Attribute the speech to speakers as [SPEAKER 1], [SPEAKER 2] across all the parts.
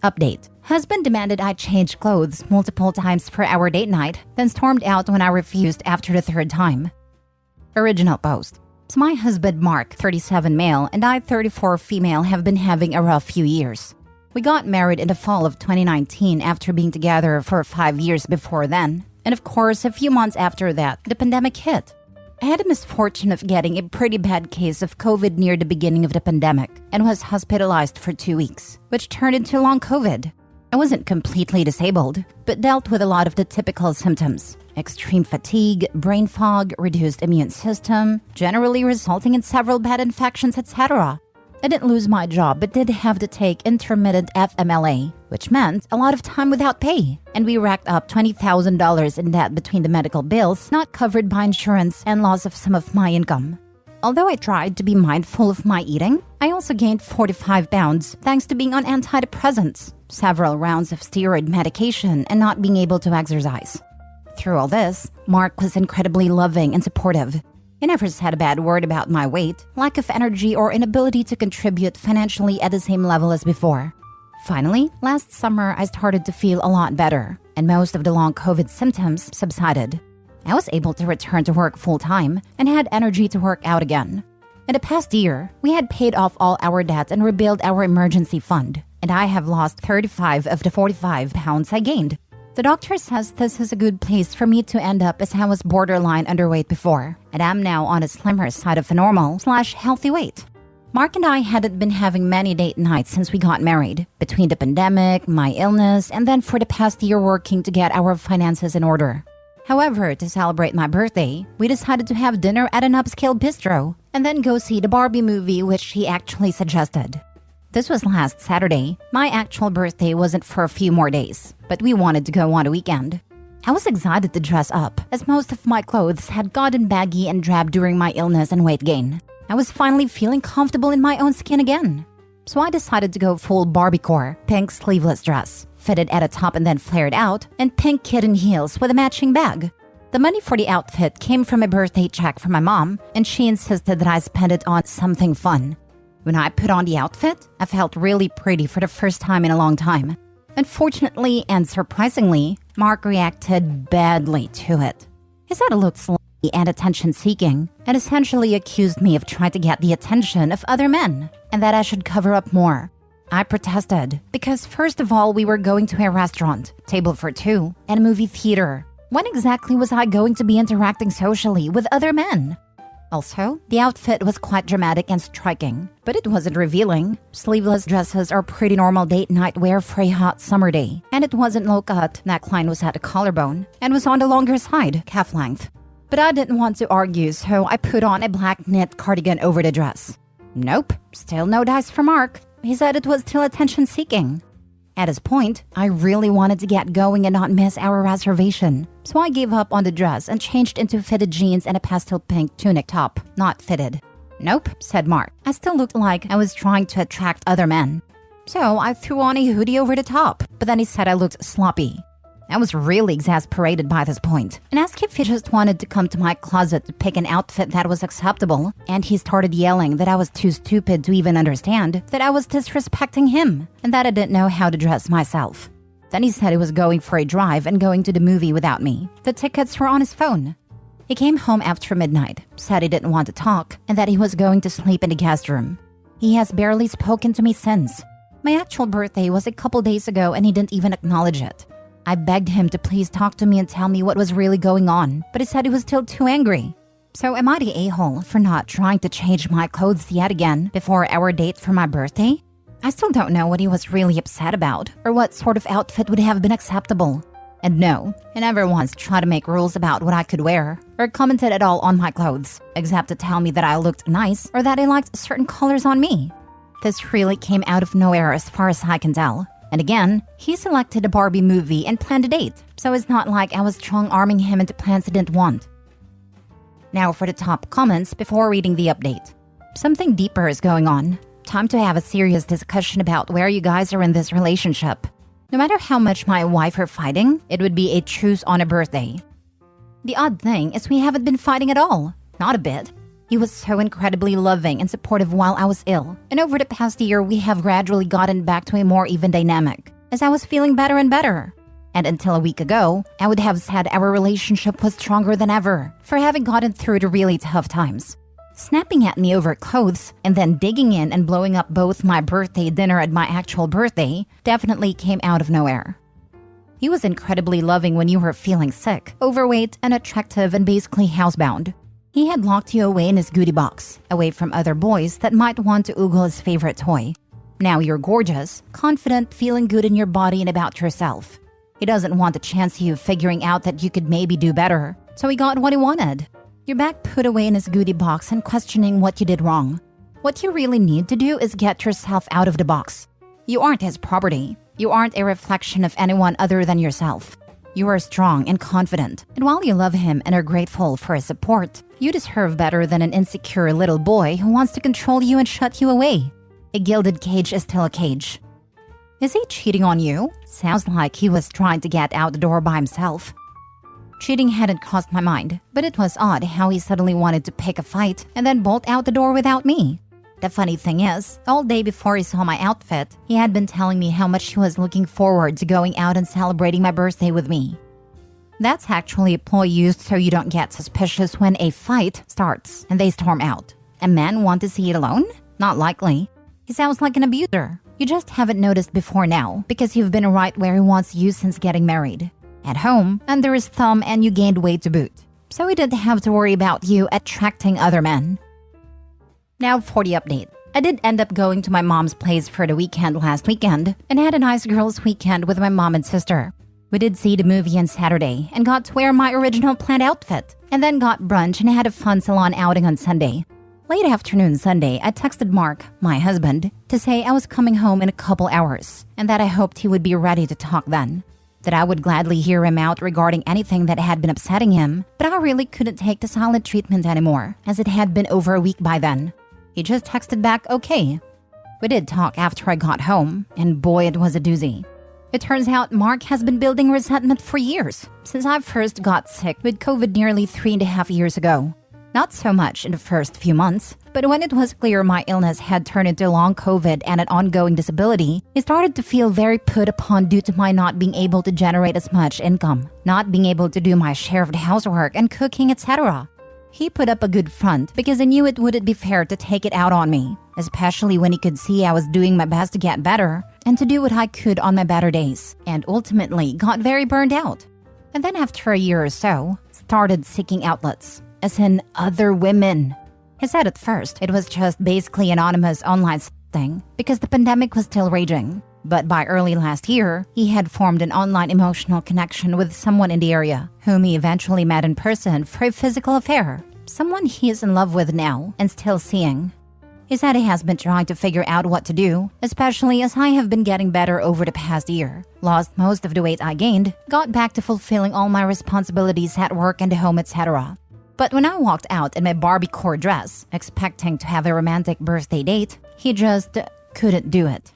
[SPEAKER 1] Update. Husband demanded I change clothes multiple times for our date night, then stormed out when I refused after the third time. Original post. So my husband Mark, 37 male, and I, 34 female, have been having a rough few years. We got married in the fall of 2019 after being together for 5 years before then. And of course, a few months after that, the pandemic hit. I had the misfortune of getting a pretty bad case of COVID near the beginning of the pandemic and was hospitalized for 2 weeks, which turned into long COVID. I wasn't completely disabled, but dealt with a lot of the typical symptoms. Extreme fatigue, brain fog, reduced immune system, generally resulting in several bad infections, etc. I didn't lose my job, but did have to take intermittent FMLA, which meant a lot of time without pay. And we racked up $20,000 in debt between the medical bills not covered by insurance and loss of some of my income. Although I tried to be mindful of my eating, I also gained 45 pounds thanks to being on antidepressants, several rounds of steroid medication, and not being able to exercise. Through all this, Mark was incredibly loving and supportive. He never said a bad word about my weight, lack of energy, or inability to contribute financially at the same level as before. Finally, last summer, I started to feel a lot better, and most of the long COVID symptoms subsided. I was able to return to work full-time and had energy to work out again. In the past year, we had paid off all our debts and rebuilt our emergency fund, and I have lost 35 of the 45 pounds I gained. The doctor says this is a good place for me to end up as I was borderline underweight before, and I'm now on a slimmer side of a normal/healthy weight. Mark and I hadn't been having many date nights since we got married, between the pandemic, my illness, and then for the past year working to get our finances in order. However, to celebrate my birthday, we decided to have dinner at an upscale bistro, and then go see the Barbie movie which he actually suggested. This was last Saturday. My actual birthday wasn't for a few more days, but we wanted to go on a weekend. I was excited to dress up, as most of my clothes had gotten baggy and drab during my illness and weight gain. I was finally feeling comfortable in my own skin again. So I decided to go full Barbiecore, pink sleeveless dress, fitted at a top and then flared out, and pink kitten heels with a matching bag. The money for the outfit came from a birthday check from my mom, and she insisted that I spend it on something fun. When I put on the outfit, I felt really pretty for the first time in a long time. Unfortunately and surprisingly, Mark reacted badly to it. He said it looked slutty and attention-seeking, and essentially accused me of trying to get the attention of other men, and that I should cover up more. I protested, because first of all, we were going to a restaurant, table for two, and a movie theater. When exactly was I going to be interacting socially with other men? Also, the outfit was quite dramatic and striking, but it wasn't revealing. Sleeveless dresses are pretty normal date night wear for a hot summer day, and it wasn't low-cut, neckline was at the collarbone, and was on the longer side, calf length. But I didn't want to argue, so I put on a black knit cardigan over the dress. Nope, still no dice for Mark. He said it was still attention-seeking. At this point, I really wanted to get going and not miss our reservation, so I gave up on the dress and changed into fitted jeans and a pastel pink tunic top, not fitted. Nope, said Mark. I still looked like I was trying to attract other men. So I threw on a hoodie over the top, but then he said I looked sloppy. I was really exasperated by this point and asked if he just wanted to come to my closet to pick an outfit that was acceptable, and he started yelling that I was too stupid to even understand that I was disrespecting him and that I didn't know how to dress myself. Then he said he was going for a drive and going to the movie without me. The tickets were on his phone. He came home after midnight, said he didn't want to talk, and that he was going to sleep in the guest room. He has barely spoken to me since. My actual birthday was a couple days ago and he didn't even acknowledge it. I begged him to please talk to me and tell me what was really going on, but he said he was still too angry. So am I the a-hole for not trying to change my clothes yet again before our date for my birthday? I still don't know what he was really upset about or what sort of outfit would have been acceptable. And no, he never once tried to make rules about what I could wear or commented at all on my clothes, except to tell me that I looked nice or that he liked certain colors on me. This really came out of nowhere as far as I can tell. And again, he selected a Barbie movie and planned a date, so it's not like I was strong-arming him into plans he didn't want. Now for the top comments before reading the update. Something deeper is going on. Time to have a serious discussion about where you guys are in this relationship. No matter how much my wife are fighting, it would be a truce on a birthday. The odd thing is we haven't been fighting at all. Not a bit. He was so incredibly loving and supportive while I was ill. And over the past year, we have gradually gotten back to a more even dynamic, as I was feeling better and better. And until a week ago, I would have said our relationship was stronger than ever for having gotten through the really tough times. Snapping at me over clothes and then digging in and blowing up both my birthday dinner and my actual birthday definitely came out of nowhere. He was incredibly loving when you were feeling sick, overweight, unattractive, and basically housebound. He had locked you away in his goodie box, away from other boys that might want to oogle his favorite toy. Now you're gorgeous, confident, feeling good in your body and about yourself. He doesn't want the chance of you figuring out that you could maybe do better, so he got what he wanted. You're back put away in his goodie box and questioning what you did wrong. What you really need to do is get yourself out of the box. You aren't his property. You aren't a reflection of anyone other than yourself. You are strong and confident, and while you love him and are grateful for his support, you deserve better than an insecure little boy who wants to control you and shut you away. A gilded cage is still a cage. Is he cheating on you? Sounds like he was trying to get out the door by himself. Cheating hadn't crossed my mind, but it was odd how he suddenly wanted to pick a fight and then bolt out the door without me. The funny thing is, all day before he saw my outfit, he had been telling me how much he was looking forward to going out and celebrating my birthday with me. That's actually a ploy used so you don't get suspicious when a fight starts and they storm out. A man want to see it alone? Not likely. He sounds like an abuser. You just haven't noticed before now because you've been right where he wants you since getting married. At home, under his thumb, and you gained weight to boot. So he didn't have to worry about you attracting other men. Now for the update. I did end up going to my mom's place for the weekend last weekend and had a nice girls' weekend with my mom and sister. We did see the movie on Saturday and got to wear my original planned outfit, and then got brunch and had a fun salon outing on Sunday. Late afternoon Sunday, I texted Mark, my husband, to say I was coming home in a couple hours and that I hoped he would be ready to talk then. That I would gladly hear him out regarding anything that had been upsetting him, but I really couldn't take the silent treatment anymore, as it had been over a week by then. He just texted back, okay. We did talk after I got home, and boy, it was a doozy. It turns out Mark has been building resentment for years, since I first got sick with COVID nearly 3.5 years ago. Not so much in the first few months, but when it was clear my illness had turned into long COVID and an ongoing disability, he started to feel very put upon due to my not being able to generate as much income, not being able to do my share of the housework and cooking, etc. He put up a good front because he knew it wouldn't be fair to take it out on me, especially when he could see I was doing my best to get better and to do what I could on my better days, and ultimately got very burned out. And then after a year or so, started seeking outlets, as in other women. He said at first it was just basically anonymous online thing because the pandemic was still raging. But by early last year, he had formed an online emotional connection with someone in the area, whom he eventually met in person for a physical affair. Someone he is in love with now and still seeing. He said he has been trying to figure out what to do, especially as I have been getting better over the past year, lost most of the weight I gained, got back to fulfilling all my responsibilities at work and the home, etc. But when I walked out in my Barbie-core dress, expecting to have a romantic birthday date, he just couldn't do it.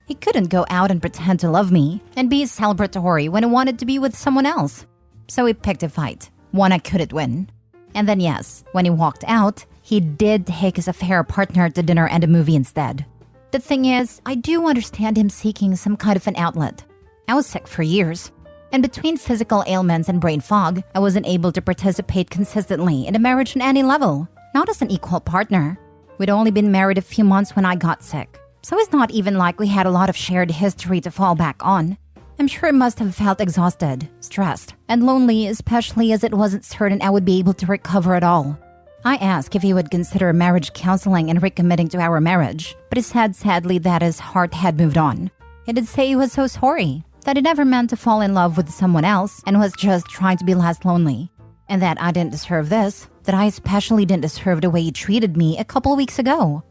[SPEAKER 1] He couldn't go out and pretend to love me and be celebratory when he wanted to be with someone else. So he picked a fight, one I couldn't win. And then yes, when he walked out, he did take his affair partner to dinner and a movie instead. The thing is, I do understand him seeking some kind of an outlet. I was sick for years. And between physical ailments and brain fog, I wasn't able to participate consistently in a marriage on any level, not as an equal partner. We'd only been married a few months when I got sick. So it's not even like we had a lot of shared history to fall back on. I'm sure I must have felt exhausted, stressed, and lonely, especially as it wasn't certain I would be able to recover at all. I asked if he would consider marriage counseling and recommitting to our marriage, but he said sadly that his heart had moved on. He did say he was so sorry, that he never meant to fall in love with someone else and was just trying to be less lonely. And that I didn't deserve this, that I especially didn't deserve the way he treated me a couple weeks ago.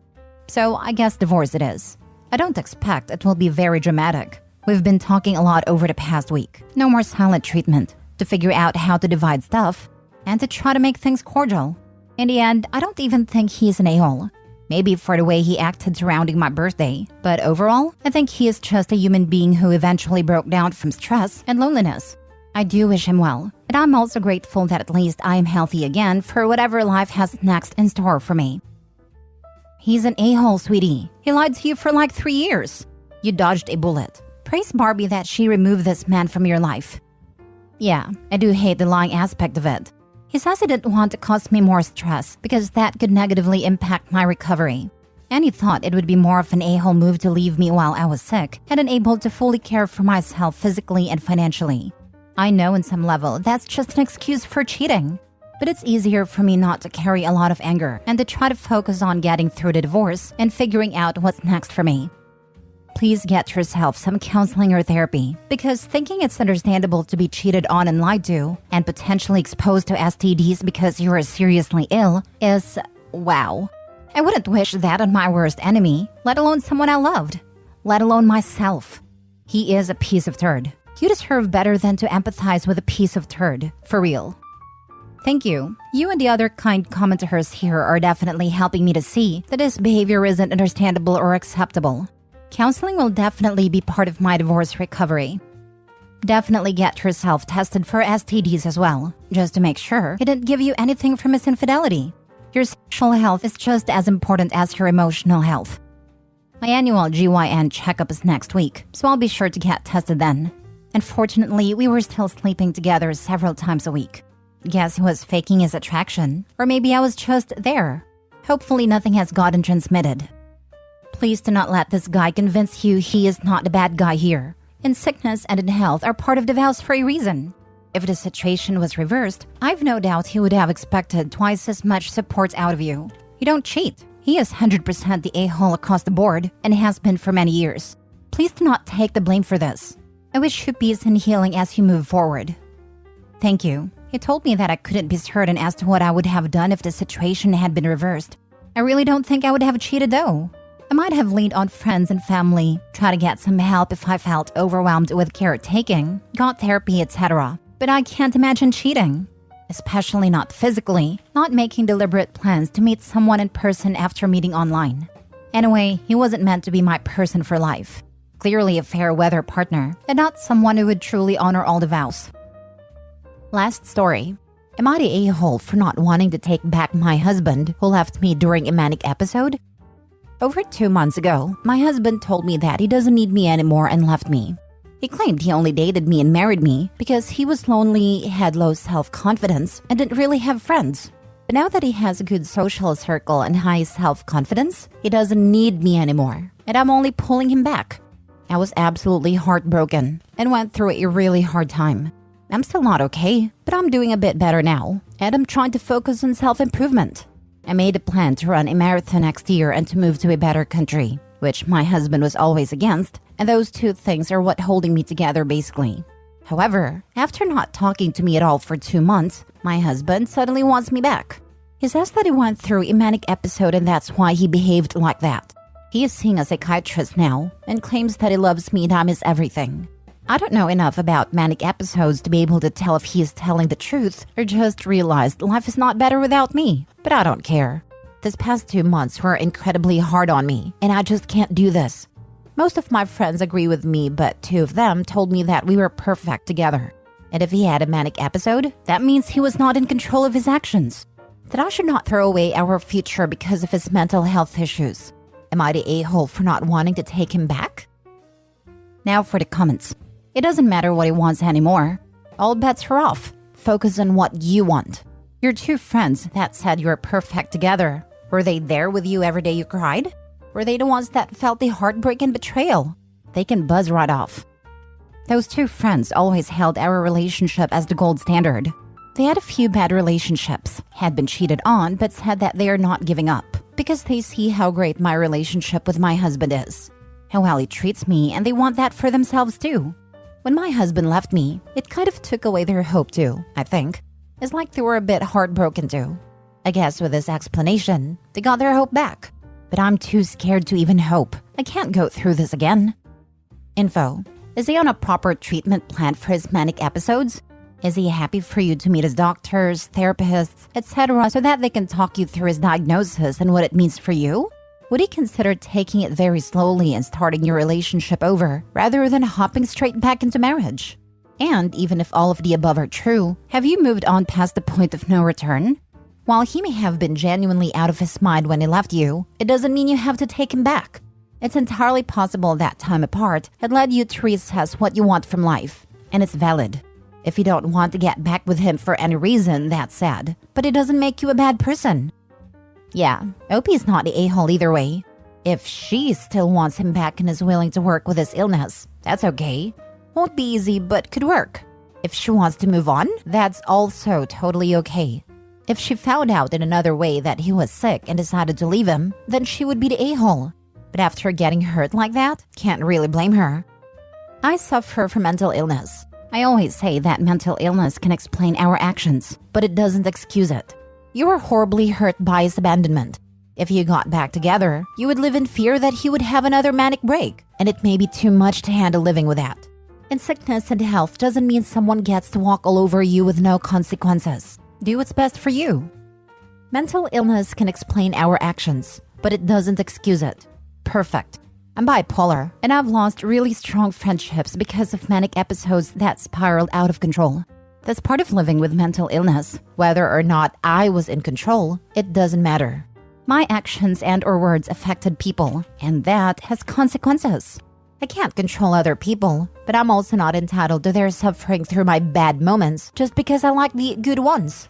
[SPEAKER 1] So I guess divorce it is. I don't expect it will be very dramatic. We've been talking a lot over the past week. No more silent treatment, to figure out how to divide stuff, and to try to make things cordial. In the end, I don't even think he's an a-hole. Maybe for the way he acted surrounding my birthday, but overall, I think he is just a human being who eventually broke down from stress and loneliness. I do wish him well, and I'm also grateful that at least I am healthy again for whatever life has next in store for me. He's an a-hole, sweetie. He lied to you for like 3 years. You dodged a bullet. Praise Barbie that she removed this man from your life. Yeah, I do hate the lying aspect of it. He says he didn't want to cause me more stress because that could negatively impact my recovery. And he thought it would be more of an a-hole move to leave me while I was sick and unable to fully care for myself physically and financially. I know on some level that's just an excuse for cheating. But it's easier for me not to carry a lot of anger and to try to focus on getting through the divorce and figuring out what's next for me. Please get yourself some counseling or therapy because thinking it's understandable to be cheated on and lied to and potentially exposed to STDs because you are seriously ill is, wow. I wouldn't wish that on my worst enemy, let alone someone I loved, let alone myself. He is a piece of turd. You deserve better than to empathize with a piece of turd, for real. Thank you. You and the other kind commenters here are definitely helping me to see that this behavior isn't understandable or acceptable. Counseling will definitely be part of my divorce recovery. Definitely get yourself tested for STDs as well, just to make sure it didn't give you anything from his infidelity. Your sexual health is just as important as your emotional health. My annual GYN checkup is next week, so I'll be sure to get tested then. Unfortunately, we were still sleeping together several times a week. Guess he was faking his attraction, or maybe I was just there. Hopefully nothing has gotten transmitted. Please do not let this guy convince you he is not the bad guy here. In sickness and in health are part of the vows for a reason. If the situation was reversed, I've no doubt he would have expected twice as much support out of you. You don't cheat. He is 100% the a-hole across the board and has been for many years. Please do not take the blame for this. I wish you peace and healing as you move forward. Thank you. He told me that I couldn't be certain as to what I would have done if the situation had been reversed. I really don't think I would have cheated though. I might have leaned on friends and family, tried to get some help if I felt overwhelmed with caretaking, got therapy, etc. But I can't imagine cheating. Especially not physically, not making deliberate plans to meet someone in person after meeting online. Anyway, he wasn't meant to be my person for life. Clearly a fair weather partner, and not someone who would truly honor all the vows. Last story. Am I the a-hole for not wanting to take back my husband who left me during a manic episode? Over 2 months ago, my husband told me that he doesn't need me anymore and left me. He claimed he only dated me and married me because he was lonely, had low self-confidence, and didn't really have friends. But now that he has a good social circle and high self-confidence, he doesn't need me anymore, and I'm only pulling him back. I was absolutely heartbroken and went through a really hard time. I'm still not okay, but I'm doing a bit better now, and I'm trying to focus on self-improvement. I made a plan to run a marathon next year and to move to a better country, which my husband was always against, and those two things are what holding me together basically. However, after not talking to me at all for 2 months, my husband suddenly wants me back. He says that he went through a manic episode and that's why he behaved like that. He is seeing a psychiatrist now and claims that he loves me and I'm his everything. I don't know enough about manic episodes to be able to tell if he is telling the truth or just realized life is not better without me, but I don't care. This past 2 months were incredibly hard on me and I just can't do this. Most of my friends agree with me, but 2 of them told me that we were perfect together. And if he had a manic episode, that means he was not in control of his actions. That I should not throw away our future because of his mental health issues. Am I the a-hole for not wanting to take him back? Now for the comments. It doesn't matter what he wants anymore. All bets are off. Focus on what you want. Your 2 friends that said you were perfect together, were they there with you every day you cried? Were they the ones that felt the heartbreak and betrayal? They can buzz right off. Those 2 friends always held our relationship as the gold standard. They had a few bad relationships, had been cheated on, but said that they are not giving up because they see how great my relationship with my husband is, how well he treats me, and they want that for themselves too. When my husband left me, it kind of took away their hope too, I think. It's like they were a bit heartbroken too. I guess with this explanation, they got their hope back. But I'm too scared to even hope. I can't go through this again. Info. Is he on a proper treatment plan for his manic episodes? Is he happy for you to meet his doctors, therapists, etc. so that they can talk you through his diagnosis and what it means for you? Would he consider taking it very slowly and starting your relationship over rather than hopping straight back into marriage? And even if all of the above are true, have you moved on past the point of no return? While he may have been genuinely out of his mind when he left you, it doesn't mean you have to take him back. It's entirely possible that time apart had led you to reassess what you want from life, and it's valid. If you don't want to get back with him for any reason, that's sad, but it doesn't make you a bad person. Yeah, OP's not the a-hole either way. If she still wants him back and is willing to work with his illness, that's okay. Won't be easy, but could work. If she wants to move on, that's also totally okay. If she found out in another way that he was sick and decided to leave him, then she would be the a-hole. But after getting hurt like that, can't really blame her. I suffer from mental illness. I always say that mental illness can explain our actions, but it doesn't excuse it. You were horribly hurt by his abandonment. If you got back together, you would live in fear that he would have another manic break, and it may be too much to handle living with that. And sickness and health doesn't mean someone gets to walk all over you with no consequences. Do what's best for you. Mental illness can explain our actions, but it doesn't excuse it. Perfect. I'm bipolar, and I've lost really strong friendships because of manic episodes that spiraled out of control. That's part of living with mental illness. Whether or not I was in control, it doesn't matter. My actions and/or words affected people, and that has consequences. I can't control other people, but I'm also not entitled to their suffering through my bad moments just because I like the good ones.